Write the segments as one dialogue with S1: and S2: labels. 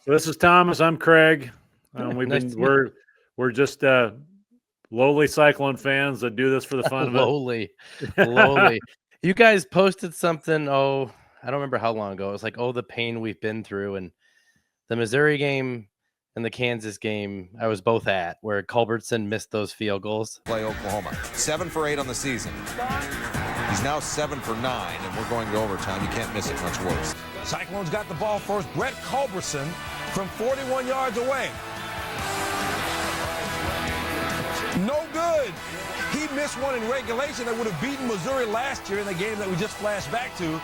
S1: This is Thomas. I'm Craig. We're just lowly Cyclone fans that do this for the fun of
S2: it. Lowly. You guys posted something. Oh, I don't remember how long ago. It was like, the pain we've been through, and the Missouri game and the Kansas game I was both at, where Culbertson missed those field goals.
S3: Play Oklahoma 7 for 8 on the season. He's now 7 for 9, and we're going to overtime. You can't miss it much worse.
S4: Cyclones got the ball first. Brett Culbertson from 41 yards away. No good. He missed one in regulation that would have beaten Missouri last year in the game that we just flashed back to.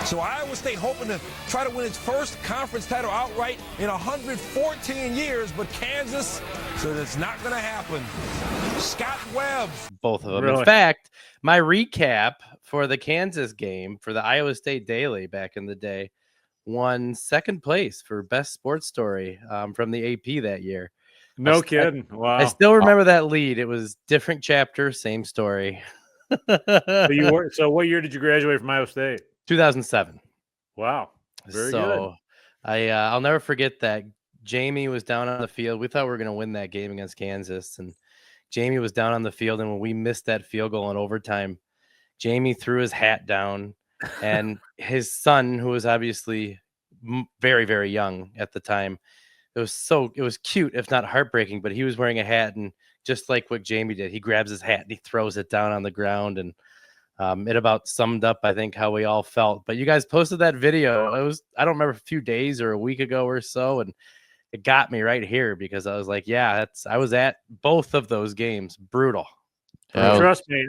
S4: So Iowa State hoping to try to win its first conference title outright in 114 years, but Kansas says it's not going to happen. Scott Webb.
S2: Both of them. Really? In fact, my recap for the Kansas game for the Iowa State Daily back in the day won second place for best sports story from the AP that year.
S1: No kidding. Wow.
S2: I still remember that lead. It was different chapter, same story.
S1: So what year did you graduate from Iowa State?
S2: 2007.
S1: Wow. Very good.
S2: I'll never forget that. Jamie was down on the field. We thought we were going to win that game against Kansas, and Jamie was down on the field, and when we missed that field goal in overtime, Jamie threw his hat down, and his son, who was obviously very, very young at the time, it was cute, if not heartbreaking, but he was wearing a hat, and just like what Jamie did, he grabs his hat and he throws it down on the ground, and it about summed up, I think, how we all felt. But you guys posted that video. It was, I don't remember, a few days or a week ago or so, and it got me right here because I was like, yeah, I was at both of those games. Brutal.
S1: Trust me,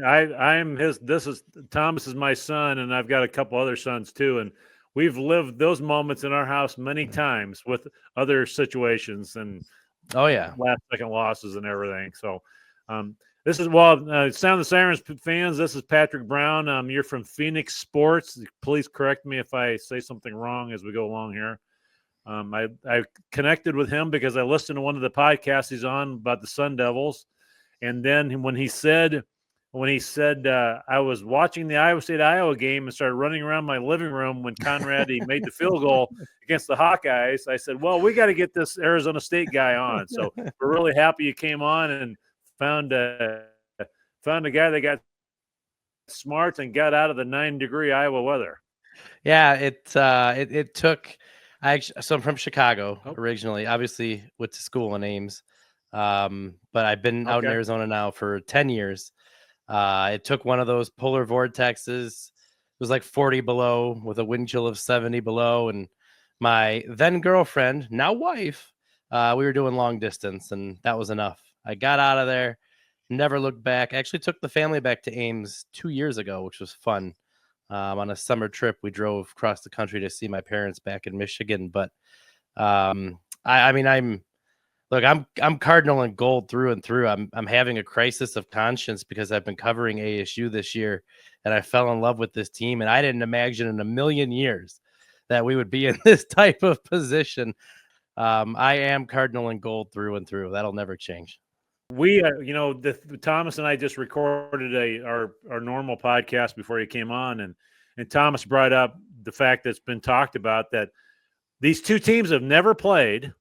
S1: Thomas is my son, and I've got a couple other sons too, and we've lived those moments in our house many times with other situations and last second losses and everything. So this is Sound the Sirens fans. This is Patrick Brown. You're from PHNX Sports. Please correct me if I say something wrong as we go along here. I connected with him because I listened to one of the podcasts he's on about the Sun Devils. And then when he said I was watching the Iowa State-Iowa game and started running around my living room when Conrad made the field goal against the Hawkeyes, I said, well, we got to get this Arizona State guy on. So we're really happy you came on and found a guy that got smart and got out of the 9-degree Iowa weather.
S2: Yeah, it took – so I'm from Chicago originally, obviously went to school in Ames. But I've been out in Arizona now for 10 years. It took one of those polar vortexes. It was like 40 below with a wind chill of 70 below. And my then girlfriend, now wife, we were doing long distance, and that was enough. I got out of there, never looked back. Actually took the family back to Ames 2 years ago, which was fun. On a summer trip, we drove across the country to see my parents back in Michigan. But I'm Cardinal and gold through and through. I'm having a crisis of conscience because I've been covering ASU this year, and I fell in love with this team, and I didn't imagine in a million years that we would be in this type of position. I am Cardinal and gold through and through. That'll never change.
S1: We, Thomas and I just recorded our normal podcast before you came on, and Thomas brought up the fact that's been talked about that these two teams have never played.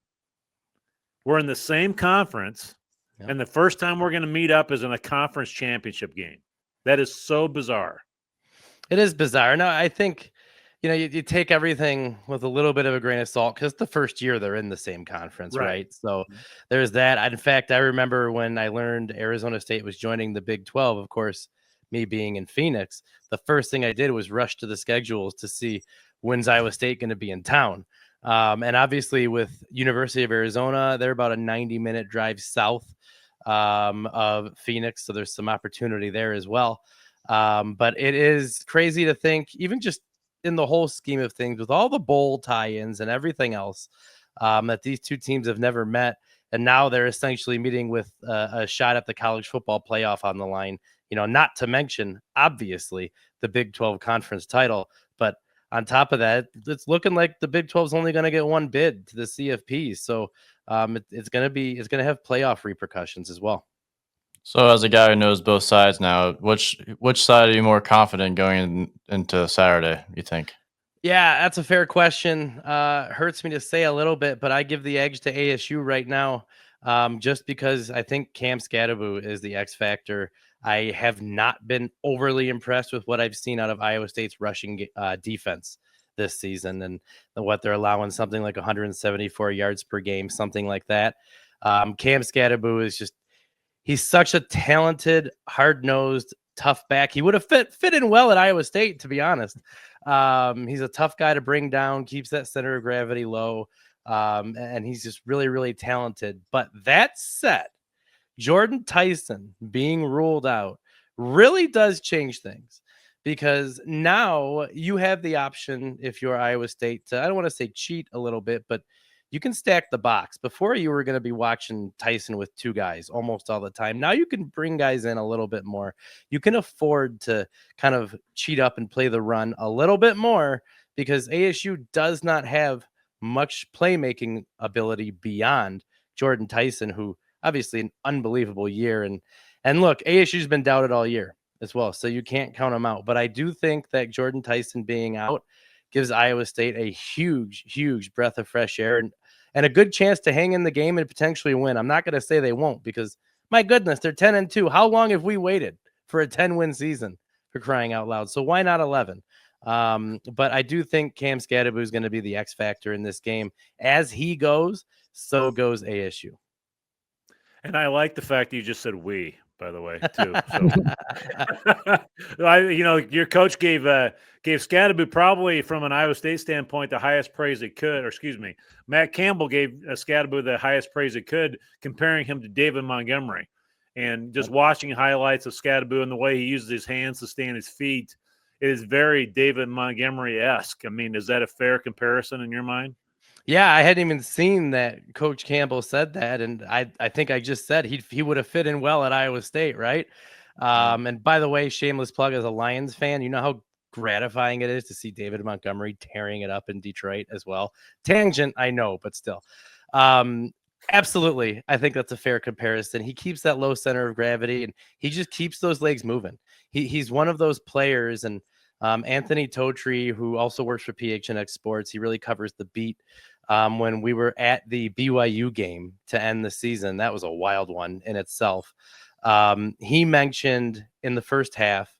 S1: We're in the same conference, and the first time we're going to meet up is in a conference championship game. That is so bizarre.
S2: It is bizarre. No, I think, you take everything with a little bit of a grain of salt because the first year they're in the same conference, right? So there's that. In fact, I remember when I learned Arizona State was joining the Big 12, of course, me being in Phoenix, the first thing I did was rush to the schedules to see when's Iowa State going to be in town. And obviously with University of Arizona, they're about a 90-minute drive south of Phoenix. So there's some opportunity there as well. But it is crazy to think, even just in the whole scheme of things, with all the bowl tie-ins and everything else, that these two teams have never met. And now they're essentially meeting with a shot at the college football playoff on the line, not to mention, obviously, the Big 12 conference title. But on top of that, it's looking like the Big 12 is only going to get one bid to the CFP. So it's going to have playoff repercussions as well.
S5: So as a guy who knows both sides now, which side are you more confident going into Saturday, you think?
S2: Yeah, that's a fair question. Hurts me to say a little bit, but I give the edge to ASU right now, just because I think Cam Scadaboo is the X factor. I have not been overly impressed with what I've seen out of Iowa State's rushing defense this season, and what they're allowing, something like 174 yards per game, something like that. Cam Scadaboo is he's such a talented, hard-nosed, tough back. He would have fit in well at Iowa State, to be honest. He's a tough guy to bring down, keeps that center of gravity low, and he's just really, really talented. But that said, Jordan Tyson being ruled out really does change things, because now you have the option, if you're Iowa State, to, I don't want to say cheat a little bit, but you can stack the box. Before, you were going to be watching Tyson with two guys almost all the time. Now you can bring guys in a little bit more. You can afford to kind of cheat up and play the run a little bit more, because ASU does not have much playmaking ability beyond Jordan Tyson, who obviously an unbelievable year. And look, ASU's been doubted all year as well, so you can't count them out. But I do think that Jordan Tyson being out gives Iowa State a huge, huge breath of fresh air, and a good chance to hang in the game and potentially win. I'm not going to say they won't, because my goodness, they're 10-2. How long have we waited for a 10-win season, for crying out loud? So why not 11? But I do think Cam Scadaboo is going to be the X factor in this game. As he goes, so goes ASU.
S1: And I like the fact that you just said "we," by the way, too. So, your coach gave Scadaboo, probably from an Iowa State standpoint, the highest praise it could. Or excuse me, Matt Campbell gave Scadaboo the highest praise it could, comparing him to David Montgomery. And just watching highlights of Scadaboo and the way he uses his hands to stay on his feet, it is very David Montgomery-esque. I mean, is that a fair comparison in your mind?
S2: Yeah, I hadn't even seen that Coach Campbell said that, and I think I just said he would have fit in well at Iowa State, right? And by the way, shameless plug, as a Lions fan, you know how gratifying it is to see David Montgomery tearing it up in Detroit as well. Tangent, I know, but still. Absolutely, I think that's a fair comparison. He keeps that low center of gravity, and he just keeps those legs moving. He's one of those players, and Anthony Totri, who also works for PHNX Sports, he really covers the beat. When we were at the BYU game to end the season, that was a wild one in itself. He mentioned in the first half,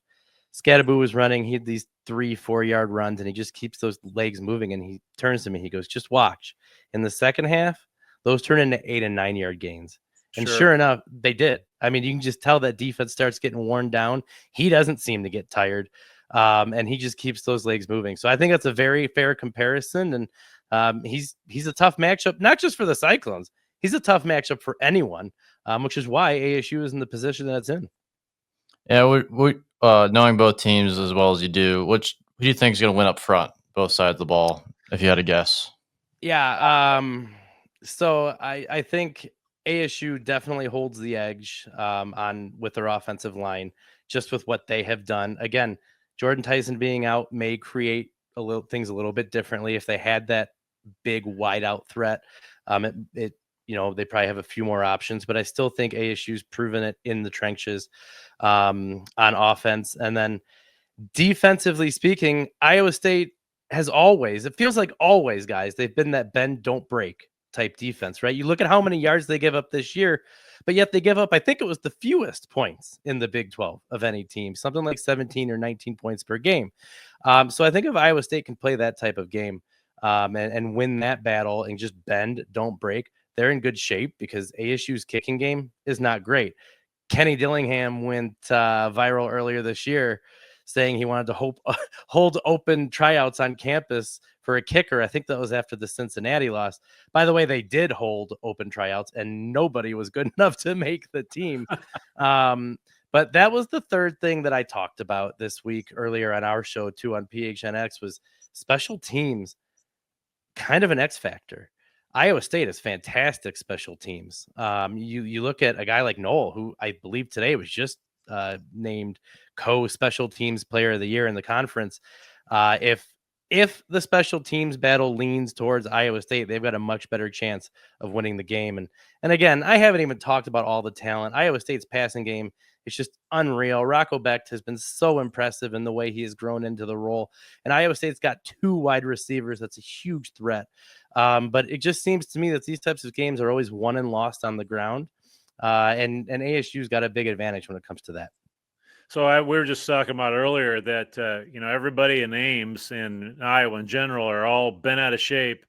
S2: Scadaboo was running. He had these 3-4 yard runs, and he just keeps those legs moving. And he turns to me, he goes, "Just watch." In the second half, those turn into 8 and 9 yard gains. And sure enough, they did. I mean, you can just tell that defense starts getting worn down. He doesn't seem to get tired. And he just keeps those legs moving. So I think that's a very fair comparison. And he's a tough matchup, not just for the Cyclones. He's a tough matchup for anyone, which is why ASU is in the position that it's in.
S5: Yeah, we knowing both teams as well as you do, who do you think is going to win up front, both sides of the ball, if you had to guess?
S2: Yeah, so I think ASU definitely holds the edge with their offensive line, just with what they have done. Again, Jordan Tyson being out may create things a little bit differently. If they had that big wide out threat, they probably have a few more options, but I still think ASU's proven it in the trenches on offense. And then defensively speaking, Iowa State has always, it feels like always, guys, they've been that bend, don't break type defense, right? You look at how many yards they give up this year, but yet they give up, I think it was the fewest points in the Big 12 of any team, something like 17 or 19 points per game. So I think if Iowa State can play that type of game and win that battle and just bend, don't break, they're in good shape, because ASU's kicking game is not great. Kenny Dillingham went viral earlier this year saying he wanted to hold open tryouts on campus for a kicker. I think that was after the Cincinnati loss. By the way, they did hold open tryouts, and nobody was good enough to make the team. But that was the third thing that I talked about this week earlier on our show too on PHNX, was special teams, kind of an X factor. Iowa State has fantastic special teams. You look at a guy like Noel, who I believe today was just named co-special teams player of the year in the conference. If the special teams battle leans towards Iowa State, they've got a much better chance of winning the game. And again, I haven't even talked about all the talent. Iowa State's passing game It's just unreal. Rocco Becht has been so impressive in the way he has grown into the role. And Iowa State's got 2 wide receivers. That's a huge threat. But it just seems to me that these types of games are always won and lost on the ground. And ASU's got a big advantage when it comes to that.
S1: So we were just talking about earlier that, everybody in Ames and Iowa in general are all bent out of shape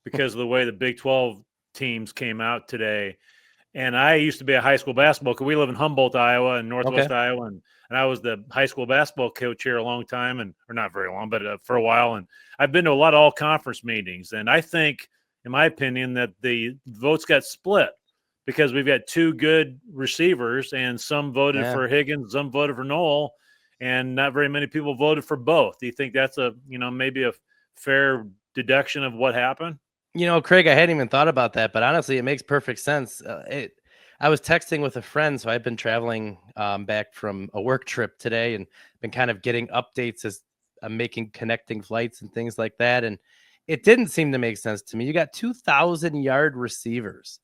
S1: because of the way the Big 12 teams came out today. And I used to be a high school basketball coach. We live in Humboldt, Iowa, and Northwest Iowa, and I was the high school basketball coach here a long time, or not very long, but for a while. And I've been to a lot of all-conference meetings, and I think, in my opinion, that the votes got split because we've got 2 good receivers, and some voted for Higgins, some voted for Knoll, and not very many people voted for both. Do you think that's maybe a fair deduction of what happened?
S2: Craig, I hadn't even thought about that, but honestly, it makes perfect sense. I was texting with a friend, so I've been traveling back from a work trip today and been kind of getting updates as I'm connecting flights and things like that. And it didn't seem to make sense to me. You got 2,000-yard receivers,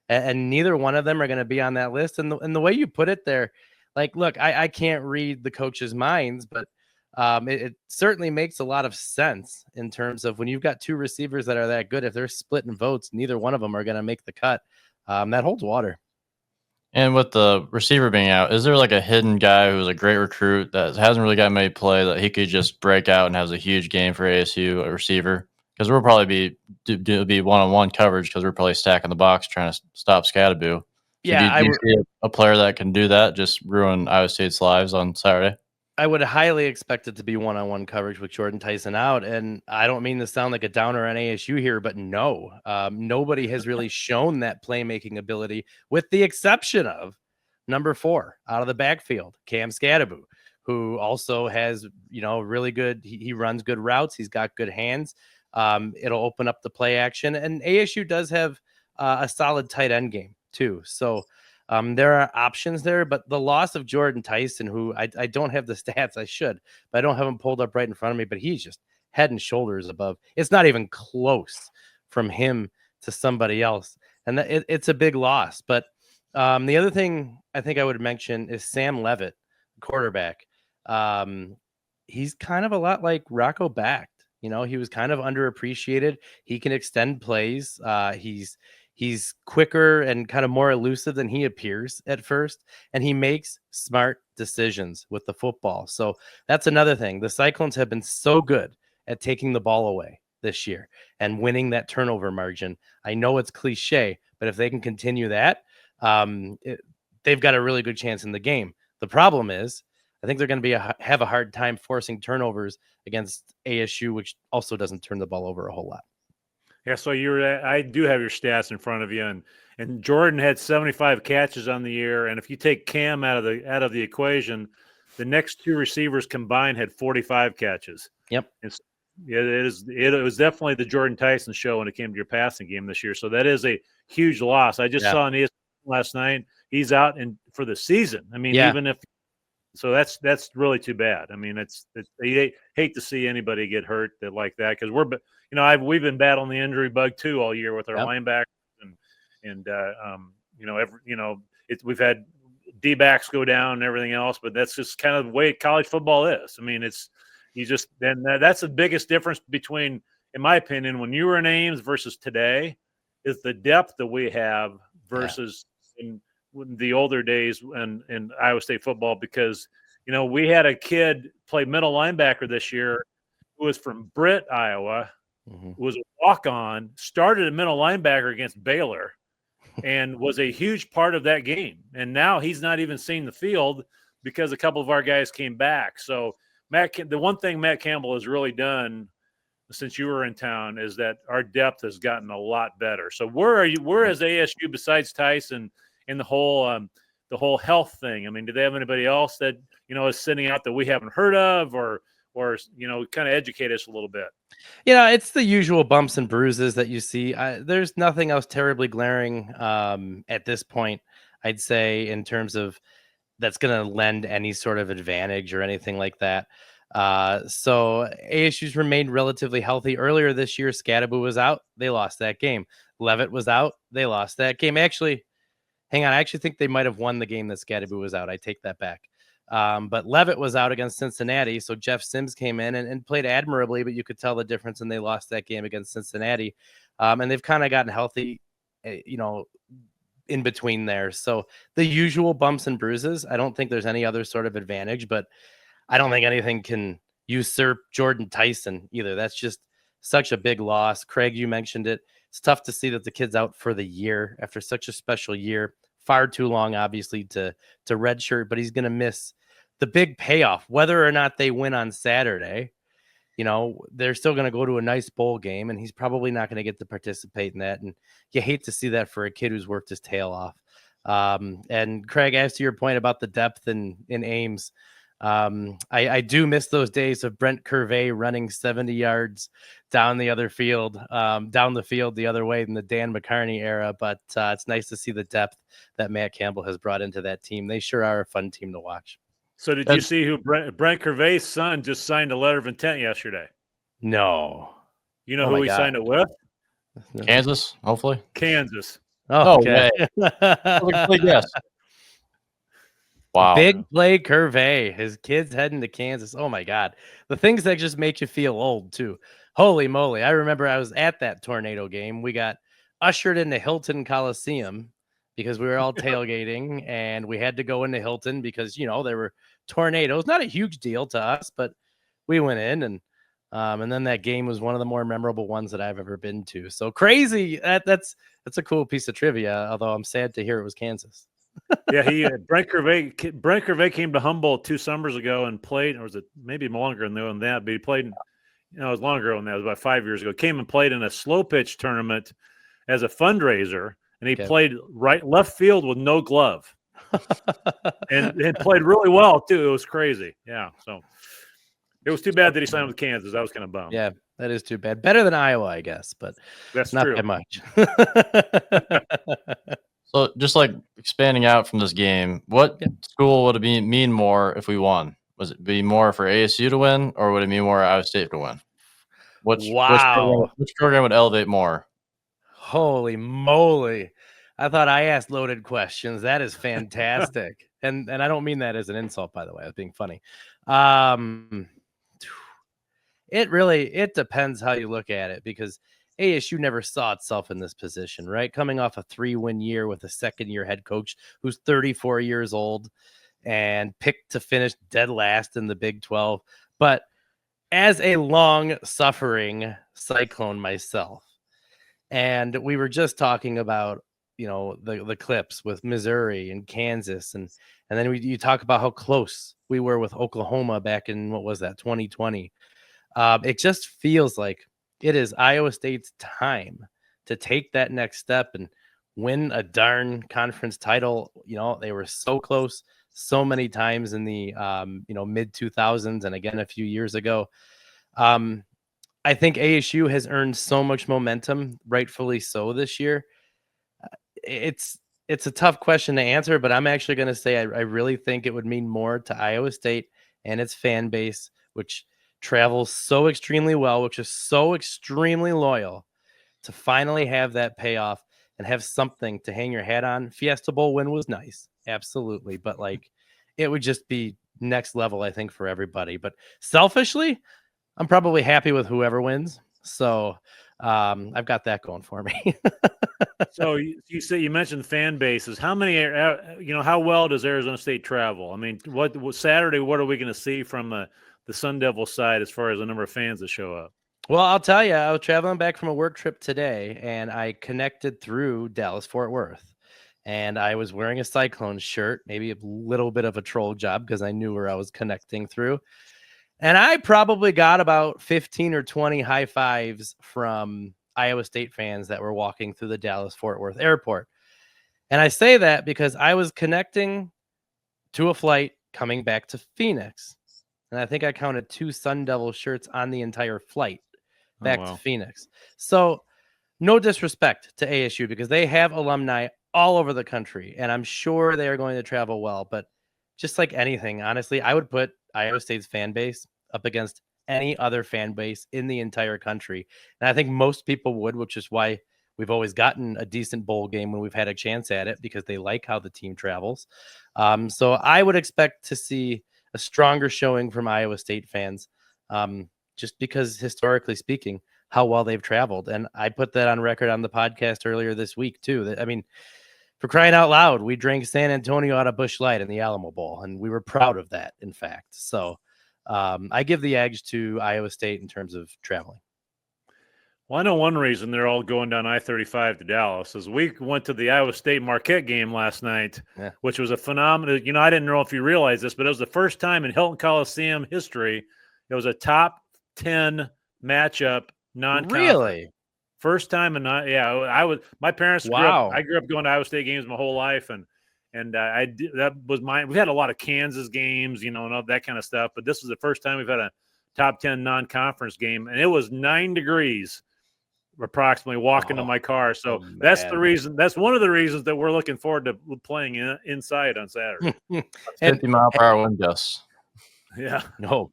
S2: and neither one of them are going to be on that list. And the way you put it there, like, look, I can't read the coaches' minds, but it certainly makes a lot of sense in terms of when you've got 2 receivers that are that good. If they're splitting votes, neither one of them are going to make the cut. That holds water.
S5: And with the receiver being out, is there like a hidden guy who's a great recruit that hasn't really got many play that he could just break out and has a huge game for ASU, a receiver? Because we'll probably be one-on-one coverage because we're probably stacking the box trying to stop Scadaboo.
S2: Yeah,
S5: do you see a player that can do that, just ruin Iowa State's lives on Saturday?
S2: I would highly expect it to be one-on-one coverage with Jordan Tyson out. And I don't mean to sound like a downer on ASU here, but no, nobody has really shown that playmaking ability with the exception of number 4 out of the backfield, Cam Scadaboo, who also has, really good, he runs good routes. He's got good hands. It'll open up the play action. And ASU does have a solid tight end game too. So there are options there, but the loss of Jordan Tyson, who I don't have the stats, I should, but I don't have him pulled up right in front of me, but he's just head and shoulders above. It's not even close from him to somebody else. And it's a big loss. But the other thing I think I would mention is Sam Levitt, quarterback. He's kind of a lot like Rocco Becht. He was kind of underappreciated. He can extend plays. He's quicker and kind of more elusive than he appears at first, and he makes smart decisions with the football. So that's another thing. The Cyclones have been so good at taking the ball away this year and winning that turnover margin. I know it's cliche, but if they can continue that, they've got a really good chance in the game. The problem is, I think they're going to have a hard time forcing turnovers against ASU, which also doesn't turn the ball over a whole lot.
S1: Yeah, so I do have your stats in front of you, and Jordan had 75 catches on the year, and if you take Cam out of the equation, the next 2 receivers combined had 45 catches.
S2: Yep.
S1: It was definitely the Jordan Tyson show when it came to your passing game this year. So that is a huge loss. I just saw on ESPN last night he's out for the season. I mean, even if so, that's really too bad. I mean, you hate to see anybody get hurt like that because we've been battling the injury bug too all year with our linebackers we've had D-backs go down and everything else, but that's just kind of the way college football is. I mean, that's the biggest difference between, in my opinion, when you were in Ames versus today, is the depth that we have versus in the older days in Iowa State football, because we had a kid play middle linebacker this year who was from Britt, Iowa, was a walk-on, started a middle linebacker against Baylor, and was a huge part of that game. And now he's not even seeing the field because a couple of our guys came back. So the one thing Matt Campbell has really done since you were in town is that our depth has gotten a lot better. So where is ASU besides Tyson in the whole health thing? I mean, do they have anybody else that is sitting out that we haven't heard of, or kind of educate us a little bit?
S2: It's the usual bumps and bruises that you see. There's nothing else terribly glaring at this point, I'd say, in terms of that's going to lend any sort of advantage or anything like that. So ASU's remained relatively healthy. Earlier this year, Scadaboo was out. They lost that game. Levitt was out. They lost that game. Actually, hang on. I actually think they might have won the game that Scadaboo was out. I take that back. But Leavitt was out against Cincinnati. So Jeff Sims came in and played admirably, but you could tell the difference, and they lost that game against Cincinnati. And they've kind of gotten healthy, in between there. So the usual bumps and bruises. I don't think there's any other sort of advantage, but I don't think anything can usurp Jordan Tyson either. That's just such a big loss. Craig, you mentioned it. It's tough to see that the kid's out for the year after such a special year. Far too long, obviously, to redshirt, but he's going to miss the big payoff. Whether or not they win on Saturday, they're still going to go to a nice bowl game, and he's probably not going to get to participate in that. And you hate to see that for a kid who's worked his tail off. And Craig, as to your point about the depth in Ames, I do miss those days of Brent Curvey running 70 yards down the field the other way in the Dan McCarney era. But it's nice to see the depth that Matt Campbell has brought into that team. They sure are a fun team to watch.
S1: So did you see who Brent Curvey's son just signed a letter of intent yesterday?
S2: No.
S1: You know who he signed it with?
S5: Kansas, hopefully.
S1: Kansas.
S2: Oh, okay.
S5: Yes. Wow.
S2: Big play Curvey. His kid's heading to Kansas. Oh, my God. The things that just make you feel old, too. Holy moly. I remember I was at that tornado game. We got ushered into Hilton Coliseum because we were all tailgating, and we had to go into Hilton because, there were tornadoes. Not a huge deal to us, but we went in, and then that game was one of the more memorable ones that I've ever been to. So crazy. That's a cool piece of trivia, although I'm sad to hear it was Kansas.
S1: Yeah, Brent Curvey came to Humboldt 2 summers ago and played, or was it maybe longer than that, but he played, it was longer than that. It was about 5 years ago. Came and played in a slow pitch tournament as a fundraiser, and he played left field with no glove. and played really well too. It was crazy. Yeah. So it was too bad that he signed with Kansas. I was kind of bummed.
S2: Yeah, that is too bad. Better than Iowa, I guess, but
S1: that's
S2: not
S1: true.
S2: that much.
S5: So just like expanding out from this game, what school would it mean more if we won? Was it be more for ASU to win, or would it mean more Iowa State to win? Which program would elevate more?
S2: Holy moly. I thought I asked loaded questions. That is fantastic. and I don't mean that as an insult, by the way. I was being funny. It depends how you look at it, because ASU never saw itself in this position, right? Coming off a 3-win year with a second-year head coach who's 34 years old and picked to finish dead last in the Big 12. But as a long-suffering Cyclone myself, and we were just talking about, the clips with Missouri and Kansas, and then you talk about how close we were with Oklahoma back in, 2020. It just feels like it is Iowa State's time to take that next step and win a darn conference title. They were so close so many times in the mid 2000s and again a few years ago. I think ASU has earned so much momentum, rightfully so, this year. It's a tough question to answer, but I'm actually going to say I really think it would mean more to Iowa State and its fan base, which travels so extremely well, which is so extremely loyal, to finally have that payoff and have something to hang your hat on. Fiesta Bowl win was nice, absolutely, but it would just be next level, I think, for everybody. But selfishly, I'm probably happy with whoever wins. So I've got that going for me.
S1: So you mentioned fan bases. How many, how well does Arizona State travel? I mean, what Saturday, what are we going to see from the Sun Devil side as far as the number of fans that show up?
S2: Well, I'll tell you, I was traveling back from a work trip today, and I connected through Dallas-Fort Worth, and I was wearing a Cyclone shirt, maybe a little bit of a troll job because I knew where I was connecting through. And I probably got about 15 or 20 high fives from Iowa State fans that were walking through the Dallas-Fort Worth airport. And I say that because I was connecting to a flight coming back to Phoenix. And I think I counted 2 Sun Devil shirts on the entire flight back to Phoenix. So no disrespect to ASU, because they have alumni all over the country, and I'm sure they are going to travel well. But just like anything, honestly, I would put Iowa State's fan base up against any other fan base in the entire country. And I think most people would, which is why We've always gotten a decent bowl game when we've had a chance at it because they like how the team travels. So I would expect to see a stronger showing from Iowa State fans, just because historically speaking, how well they've traveled. And I put that on record on the podcast earlier this week too. I mean, for crying out loud, we drank San Antonio out of Busch Light in the Alamo Bowl, and we were proud of that, in fact. So I give the edge to Iowa State in terms of traveling.
S1: Well, I know one reason they're all going down I-35 to Dallas is we went to the Iowa State Marquette game last night, which was a phenomenal. You know, I didn't know if you realize this, but it was the first time in Hilton Coliseum history it was a top 10 matchup non-conference.
S2: Really?
S1: First time in my parents grew up, I grew up going to Iowa State games my whole life, and that was mine. We had a lot of Kansas games, you know, and all that kind of stuff, but this was the first time we've had a top 10 non-conference game, and it was 9 degrees approximately walking to my car. So that's the reason. That's one of the reasons that we're looking forward to playing inside on Saturday.
S5: 50-mile-per-hour wind gusts.
S1: Yeah.
S2: No.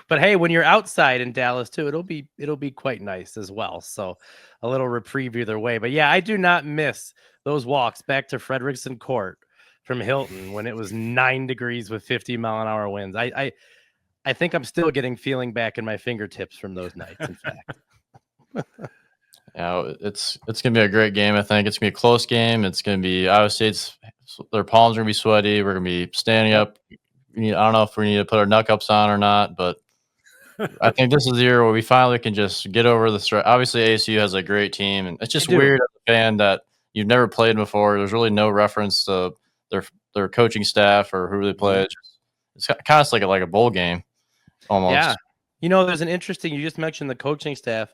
S2: But hey, when you're outside in Dallas too, it'll be quite nice as well. So a little reprieve either way. But yeah, I do not miss those walks back to Frederickson Court from Hilton when it was 9 degrees with 50-mile-an-hour winds. I think I'm still getting feeling back in my fingertips from those nights, in fact.
S5: Yeah, it's gonna be a great game. I think it's gonna be a close game. It's gonna be Iowa State's, their palms are gonna be sweaty. We're gonna be standing up. I don't know if we need to put our knuck ups on or not, but I think this is the year where we finally can just get over the stress. Obviously, ASU has a great team, and it's just weird as a fan that you've never played before. There's really no reference to their coaching staff or who they play. It's kind of like a bowl game almost.
S2: Yeah, you know, there's an interesting. You just mentioned the coaching staff.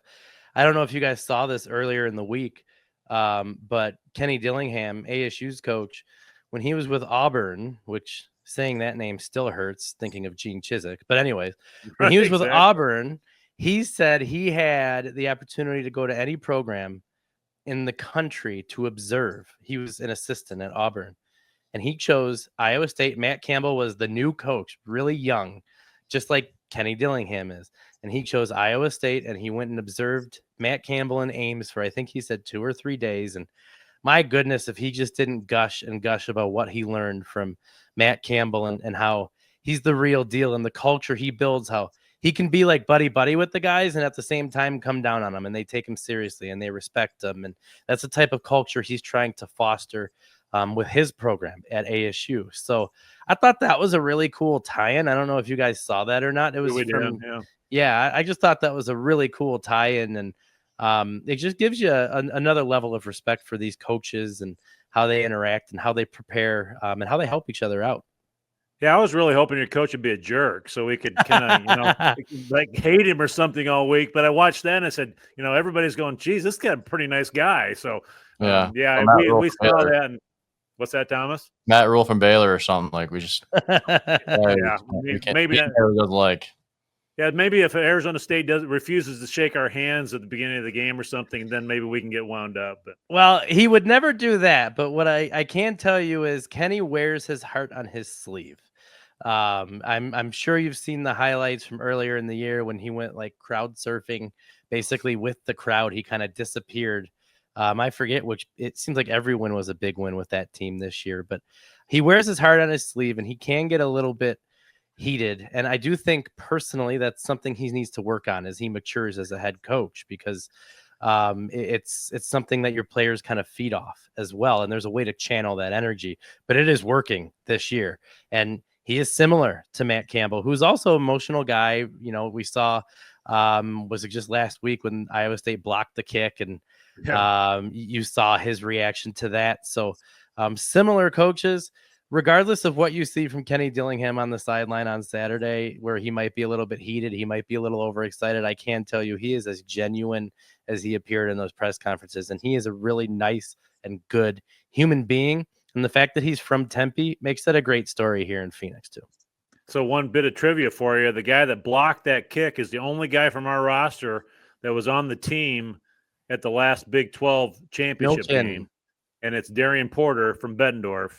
S2: I don't know if you guys saw this earlier in the week, but Kenny Dillingham, ASU's coach, when he was with Auburn, which saying that name still hurts thinking of Gene Chizik. But anyways, when he was with Auburn, he said he had the opportunity to go to any program in the country to observe. He was an assistant at Auburn, and he chose Iowa State. Matt Campbell was the new coach, really young, just like Kenny Dillingham is. And he chose Iowa State, and he went and observed Matt Campbell in Ames for, I think he said 2 or 3 days. And my goodness, if he just didn't gush about what he learned from Matt Campbell and how he's the real deal and the culture he builds, how he can be like buddy with the guys and at the same time come down on them, and they take him seriously and they respect him. And that's the type of culture he's trying to foster with his program at ASU. So I thought that was a really cool tie-in. I don't know if you guys saw that or not. It was I just thought that was a really cool tie-in, and it just gives you another level of respect for these coaches and how they interact and how they prepare and how they help each other out.
S1: Yeah, I was really hoping your coach would be a jerk so we could kind of, like hate him or something all week. But I watched that and I said, everybody's going, geez, this guy's a pretty nice guy. So, we saw that. And what's that, Thomas?
S5: Matt Rule from Baylor or something. Like we just,
S1: maybe
S5: that doesn't like.
S1: Yeah, maybe if Arizona State refuses to shake our hands at the beginning of the game or something, then maybe we can get wound up. But
S2: well, he would never do that. But what I can tell you is Kenny wears his heart on his sleeve. I'm sure you've seen the highlights from earlier in the year when he went like crowd surfing, basically with the crowd. He kind of disappeared. I forget which. It seems like every win was a big win with that team this year. But he wears his heart on his sleeve, and he can get a little bit heated. And I do think personally that's something he needs to work on as he matures as a head coach, because it's something that your players kind of feed off as well. And there's a way to channel that energy, but it is working this year. And he is similar to Matt Campbell, who's also an emotional guy. We saw, was it just last week when Iowa State blocked the kick, and you saw his reaction to that. So similar coaches. Regardless of what you see from Kenny Dillingham on the sideline on Saturday, where he might be a little bit heated, he might be a little overexcited, I can tell you he is as genuine as he appeared in those press conferences. And he is a really nice and good human being. And the fact that he's from Tempe makes that a great story here in Phoenix, too.
S1: So one bit of trivia for you. The guy that blocked that kick is the only guy from our roster that was on the team at the last Big 12 championship game. And it's Darian Porter from Bettendorf.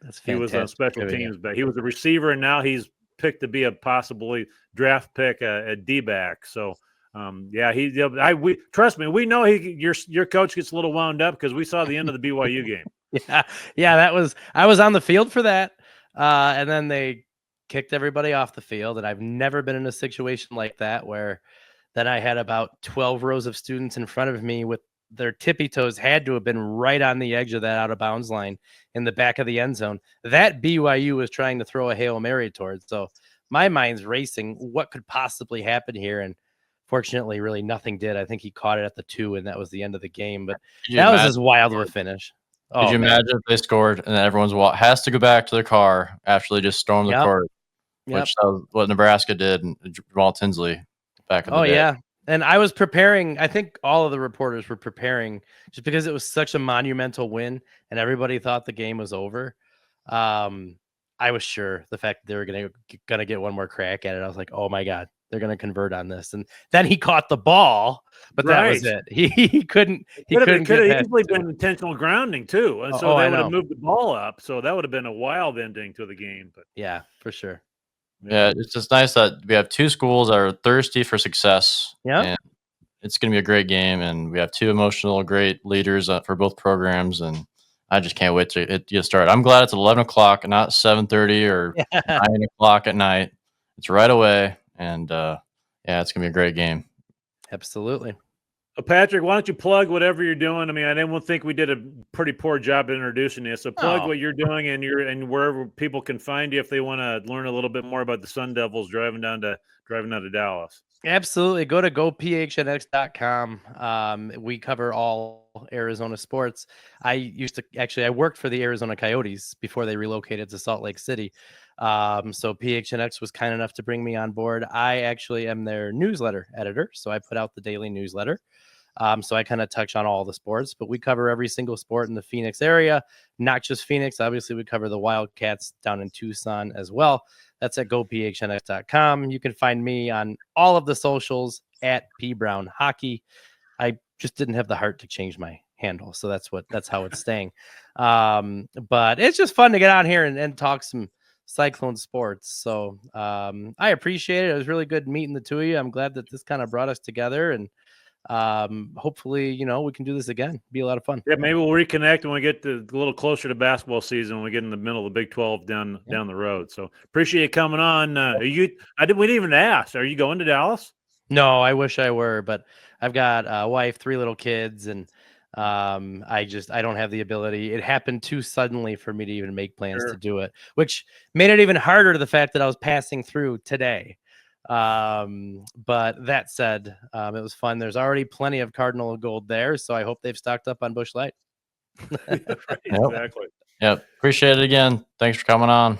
S2: That's fantastic.
S1: He was on special teams, but he was a receiver, and now he's picked to be a possibly draft pick at D-back. So we trust me, we know your coach gets a little wound up because we saw the end of the BYU game.
S2: Yeah, I was on the field for that, and then they kicked everybody off the field, and I've never been in a situation like that where then I had about 12 rows of students in front of me with their tippy toes had to have been right on the edge of that out of bounds line in the back of the end zone that BYU was trying to throw a Hail Mary towards. So my mind's racing. What could possibly happen here? And fortunately, really nothing did. I think he caught it at the 2, and that was the end of the game. But that was as wild of a finish.
S5: Could you imagine if they scored and then everyone's has to go back to their car after they just stormed the court, which was what Nebraska did and Jamal Tinsley back in the day.
S2: Yeah. And I was preparing. I think all of the reporters were preparing just because it was such a monumental win and everybody thought the game was over. I was sure the fact that they were gonna get one more crack at it. I was like, oh my God, they're gonna convert on this. And then he caught the ball, but that was it. He couldn't. It
S1: could have easily been intentional grounding too, and so they would have moved the ball up. So that would have been a wild ending to the game. But
S2: yeah, for sure.
S5: Yeah, it's just nice that we have 2 schools that are thirsty for success.
S2: Yeah,
S5: it's going to be a great game, and we have 2 emotional, great leaders for both programs, and I just can't wait to get started. I'm glad it's 11 o'clock, not 7:30 or 9 o'clock at night. It's right away, and it's going to be a great game.
S2: Absolutely.
S1: Patrick, why don't you plug whatever you're doing? I mean, I didn't think we did a pretty poor job introducing you. So plug what you're doing and wherever people can find you if they want to learn a little bit more about the Sun Devils driving down to Dallas.
S2: Absolutely. Go to gophnx.com. We cover all Arizona sports. I worked for the Arizona Coyotes before they relocated to Salt Lake City. So PHNX was kind enough to bring me on board. I actually am their newsletter editor. So I put out the daily newsletter. So I kind of touch on all the sports, but we cover every single sport in the Phoenix area, not just Phoenix. Obviously, we cover the Wildcats down in Tucson as well. That's at gophnx.com. You can find me on all of the socials at pbrownhockey. I just didn't have the heart to change my handle, so that's how it's staying. But it's just fun to get on here and talk some Cyclone sports. So I appreciate it. It was really good meeting the two of you. I'm glad that this kind of brought us together, and hopefully we can do this again. Be a lot of fun.
S1: Yeah, maybe we'll reconnect when we get a little closer to basketball season, when we get in the middle of the Big 12 down the road. So appreciate you coming on. We didn't even ask, are you going to Dallas?
S2: No, I wish I were, but I've got a wife, 3 little kids, and I don't have the ability. It happened too suddenly for me to even make plans to do it, which made it even harder to the fact that I was passing through today. But that said, it was fun. There's already plenty of Cardinal gold there, so I hope they've stocked up on Busch Light.
S1: Exactly.
S5: Yep. Appreciate it again. Thanks for coming on.